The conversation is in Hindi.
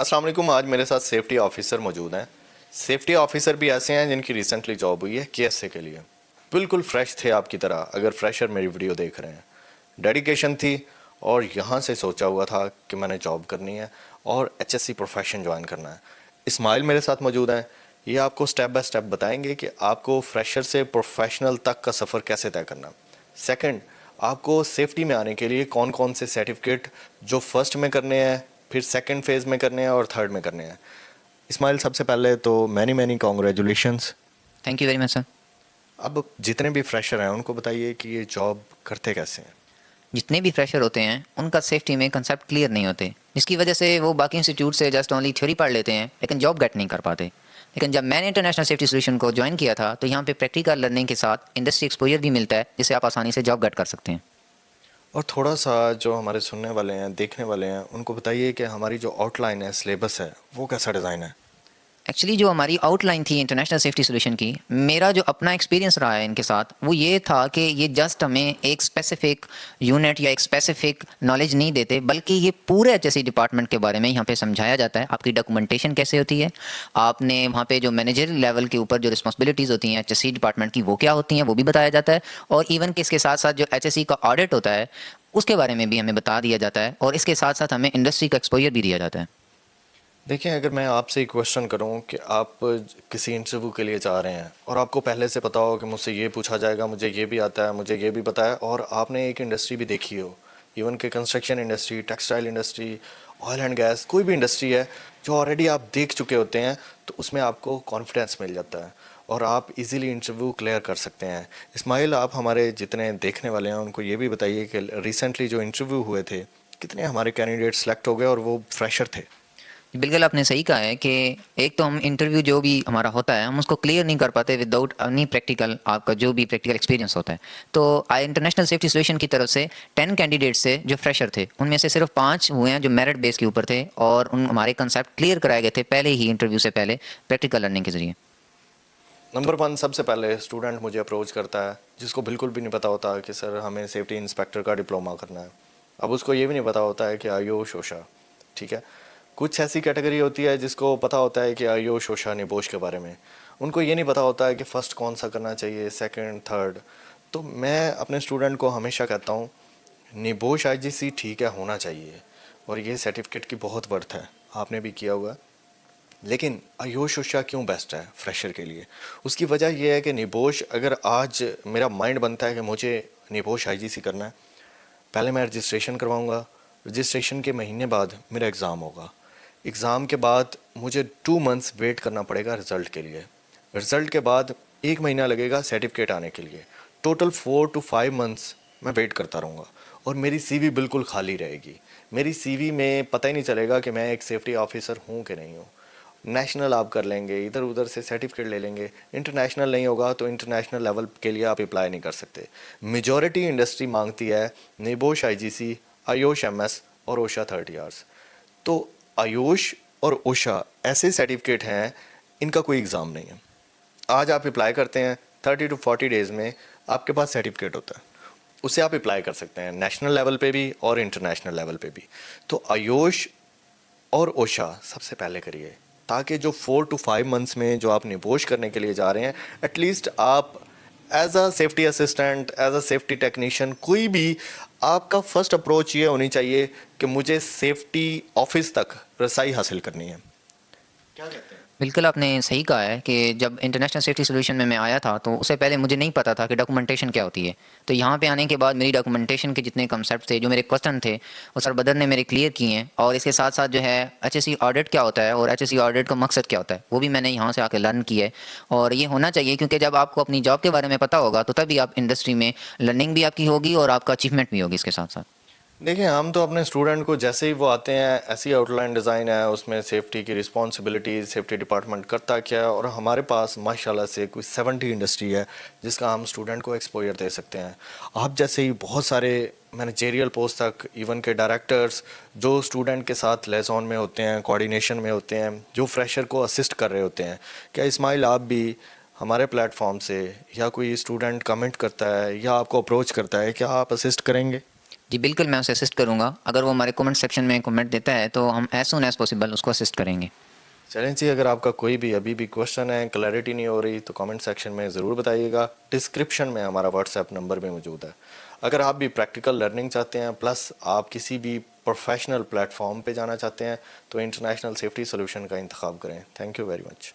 अस्सलाम वालेकुम। आज मेरे साथ सेफ्टी ऑफिसर मौजूद हैं। सेफ्टी ऑफिसर भी ऐसे हैं जिनकी रिसेंटली जॉब हुई है केएसए के लिए। बिल्कुल फ्रेश थे आपकी तरह, अगर फ्रेशर मेरी वीडियो देख रहे हैं। डेडिकेशन थी और यहाँ से सोचा हुआ था कि मैंने जॉब करनी है और एचएससी प्रोफेशन ज्वाइन करना है। इस्माइल मेरे साथ मौजूद हैं। ये आपको स्टेप बाय स्टेप बताएंगे कि आपको फ्रेशर से प्रोफेशनल तक का सफ़र कैसे तय करना है। सेकंड, आपको सेफ्टी में आने के लिए कौन कौन से सर्टिफिकेट जो फर्स्ट में करने हैं, फिर सेकंड फेज़ में करने हैं और थर्ड में करने हैं। इस्माइल, सबसे पहले तो many many congratulations. Thank you very much sir. अब जितने भी फ्रेशर हैं उनको बताइए कि ये जॉब करते कैसे हैं। जितने भी फ्रेशर होते हैं उनका सेफ्टी में कंसेप्ट क्लियर नहीं होते, जिसकी वजह से वो बाकी इंस्टीट्यूट से जस्ट ओनली थ्योरी पढ़ लेते हैं लेकिन जॉब गेट नहीं कर पाते। लेकिन जब मैंने इंटरनेशनल सेफ्टी सोल्यूशन को ज्वाइन किया था तो यहाँ पे प्रैक्टिकल लर्निंग के साथ इंडस्ट्री एक्सपोजर भी मिलता है, जिससे आप आसानी से जॉब गेट कर सकते हैं। और थोड़ा सा जो हमारे सुनने वाले हैं, देखने वाले हैं, उनको बताइए कि हमारी जो आउटलाइन है, सिलेबस है, वो कैसा डिज़ाइन है। एक्चुअली जो हमारी आउटलाइन थी इंटरनेशनल सेफ्टी सोल्यूशन की, मेरा जो अपना एक्सपीरियंस रहा है इनके साथ, वो ये था कि ये जस्ट हमें एक स्पेसिफिक यूनिट या एक स्पेसिफिक नॉलेज नहीं देते, बल्कि ये पूरे एचएससी डिपार्टमेंट के बारे में यहाँ पे समझाया जाता है। आपकी डॉक्यूमेंटेशन कैसे होती है, आपने वहाँ पे जो मैनेजर लेवल के ऊपर जो रिस्पॉन्सिबिलिटीज़ होती हैं एचएससी डिपार्टमेंट की, वो क्या होती हैं, वो भी बताया जाता है। और इवन कि इसके साथ साथ जो एचएससी का ऑडिट होता है उसके बारे में भी हमें बता दिया जाता है, और इसके साथ साथ हमें इंडस्ट्री का एक्सपोजर भी दिया जाता है। देखिए, अगर मैं आपसे एक क्वेश्चन करूं कि आप किसी इंटरव्यू के लिए जा रहे हैं और आपको पहले से पता हो कि मुझसे ये पूछा जाएगा, मुझे ये भी आता है, मुझे ये भी पता है, और आपने एक इंडस्ट्री भी देखी हो, इवन कि construction industry, textile industry, oil and gas, कोई भी इंडस्ट्री है जो ऑलरेडी आप देख चुके होते हैं, तो उसमें आपको कॉन्फिडेंस मिल जाता है और आप इजीली इंटरव्यू क्लियर कर सकते हैं। इस्माइल, आप हमारे जितने देखने वाले हैं उनको ये भी बताइए कि रिसेंटली जो इंटरव्यू हुए थे, कितने हमारे कैंडिडेट सेलेक्ट हो गए और वो फ्रेशर थे। बिल्कुल आपने सही कहा है कि एक तो हम इंटरव्यू जो भी हमारा होता है हम उसको क्लियर नहीं कर पाते विदाउट एनी प्रैक्टिकल, आपका जो भी प्रैक्टिकल एक्सपीरियंस होता है। तो आई इंटरनेशनल सेफ्टी सोल्यूशन की तरफ से 10 कैंडिडेट्स थे जो फ्रेशर थे, उनमें से सिर्फ 5 हुए हैं जो मेरिट बेस के ऊपर थे, और उन हमारे कंसेप्ट क्लियर कराए गए थे पहले ही इंटरव्यू से पहले प्रैक्टिकल लर्निंग के जरिए। नंबर वन, सबसे पहले स्टूडेंट मुझे अप्रोच करता है जिसको बिल्कुल भी नहीं पता होता कि सर हमें सेफ्टी इंस्पेक्टर का डिप्लोमा करना है। अब उसको ये भी नहीं पता होता है कि आयुष ओशा, ठीक है। कुछ ऐसी कैटेगरी होती है जिसको पता होता है कि आयुष ओशा निबोश के बारे में, उनको ये नहीं पता होता है कि फ़र्स्ट कौन सा करना चाहिए, सेकंड, थर्ड। तो मैं अपने स्टूडेंट को हमेशा कहता हूँ निबोश आईजीसी ठीक है, होना चाहिए, और ये सर्टिफिकेट की बहुत वर्थ है, आपने भी किया हुआ। लेकिन आयुष उषा क्यों बेस्ट है फ्रेशर के लिए? उसकी वजह यह है कि निबोश, अगर आज मेरा माइंड बनता है कि मुझे निबोश आईजीसी करना है, पहले मैं रजिस्ट्रेशन करवाऊंगा, रजिस्ट्रेशन के महीने बाद मेरा एग्ज़ाम होगा, एग्ज़ाम के बाद मुझे 2 मंथ्स वेट करना पड़ेगा रिज़ल्ट के लिए, रिज़ल्ट के बाद 1 महीना लगेगा सर्टिफिकेट आने के लिए, टोटल 4 to 5 मंथ्स मैं वेट करता रहूँगा, और मेरी सीवी बिल्कुल खाली रहेगी। मेरी सीवी में पता ही नहीं चलेगा कि मैं एक सेफ्टी ऑफिसर हूँ कि नहीं हूँ। नेशनल आप कर लेंगे, इधर उधर से सर्टिफिकेट ले लेंगे, इंटरनेशनल नहीं होगा तो इंटरनेशनल लेवल के लिए आप अप्लाई नहीं कर सकते। मेजॉरिटी इंडस्ट्री मांगती है निबोश आईजीसी, आयुष एमएस और ओशा 30 आवर्स। तो आयुष और ओशा ऐसे सर्टिफिकेट हैं, इनका कोई एग्ज़ाम नहीं है। आज आप अप्लाई करते हैं, 30 to 40 डेज़ में आपके पास सर्टिफिकेट होता है, उससे आप अप्लाई कर सकते हैं नेशनल लेवल पे भी और इंटरनेशनल लेवल पे भी। तो आयुष और ओशा सबसे पहले करिए, ताकि जो 4 to 5 मंथ्स में जो आप निबोश करने के लिए जा रहे हैं, एटलीस्ट आप as a safety assistant, as a safety technician, कोई भी, आपका फर्स्ट अप्रोच ये होनी चाहिए कि मुझे सेफ्टी ऑफिस तक रसाई हासिल करनी है। क्या कहते हैं? बिल्कुल आपने सही कहा है कि जब इंटरनेशनल सेफ्टी सोल्यूशन में मैं आया था तो उससे पहले मुझे नहीं पता था कि डॉक्यूमेंटेशन क्या होती है। तो यहाँ पे आने के बाद मेरी डॉक्यूमेंटेशन के जितने कंसेप्ट थे, जो मेरे क्वेश्चन थे, वो सर बदर ने मेरे क्लियर किए हैं। और इसके साथ साथ जो है एचएससी ऑडिट क्या होता है और एचएससी ऑडिट का मकसद क्या होता है, वो भी मैंने यहाँ से आके लर्न किया है। और ये होना चाहिए, क्योंकि जब आपको अपनी जॉब के बारे में पता होगा तो तभी आप इंडस्ट्री में लर्निंग भी आपकी होगी और आपका अचीवमेंट भी होगी इसके साथ साथ। देखिए, हम तो अपने स्टूडेंट को जैसे ही वो आते हैं, ऐसी आउटलाइन डिज़ाइन है, उसमें सेफ्टी की रिस्पॉन्सिबिलिटीज़, सेफ्टी डिपार्टमेंट करता क्या है, और हमारे पास माशाल्लाह से कोई 70 इंडस्ट्री है जिसका हम स्टूडेंट को एक्सपोजर दे सकते हैं। आप जैसे ही बहुत सारे मैनेजेरियल पोस्ट तक, इवन के डायरेक्टर्स जो स्टूडेंट के साथ लेज़ॉन में होते हैं, कोऑर्डिनेशन में होते हैं, जो फ्रेशर को असिस्ट कर रहे होते हैं। क्या इस्माइल, आप भी हमारे प्लेटफॉर्म से, या कोई स्टूडेंट कमेंट करता है या आपको अप्रोच करता है, क्या आप असिस्ट करेंगे? जी बिल्कुल, मैं उसे असिस्ट करूँगा। अगर वो हमारे कमेंट सेक्शन में कमेंट देता है तो हम एज़ सून एज़ पॉसिबल उसको असिस्ट करेंगे। चलें जी, अगर आपका कोई भी अभी भी क्वेश्चन है, क्लैरिटी नहीं हो रही, तो कमेंट सेक्शन में ज़रूर बताइएगा। डिस्क्रिप्शन में हमारा व्हाट्सएप नंबर भी मौजूद है। अगर आप भी प्रैक्टिकल लर्निंग चाहते हैं, प्लस आप किसी भी प्रोफेशनल प्लेटफॉर्म पे जाना चाहते हैं, तो इंटरनेशनल सेफ्टी सॉल्यूशन का इंतखाब करें। Thank you very much.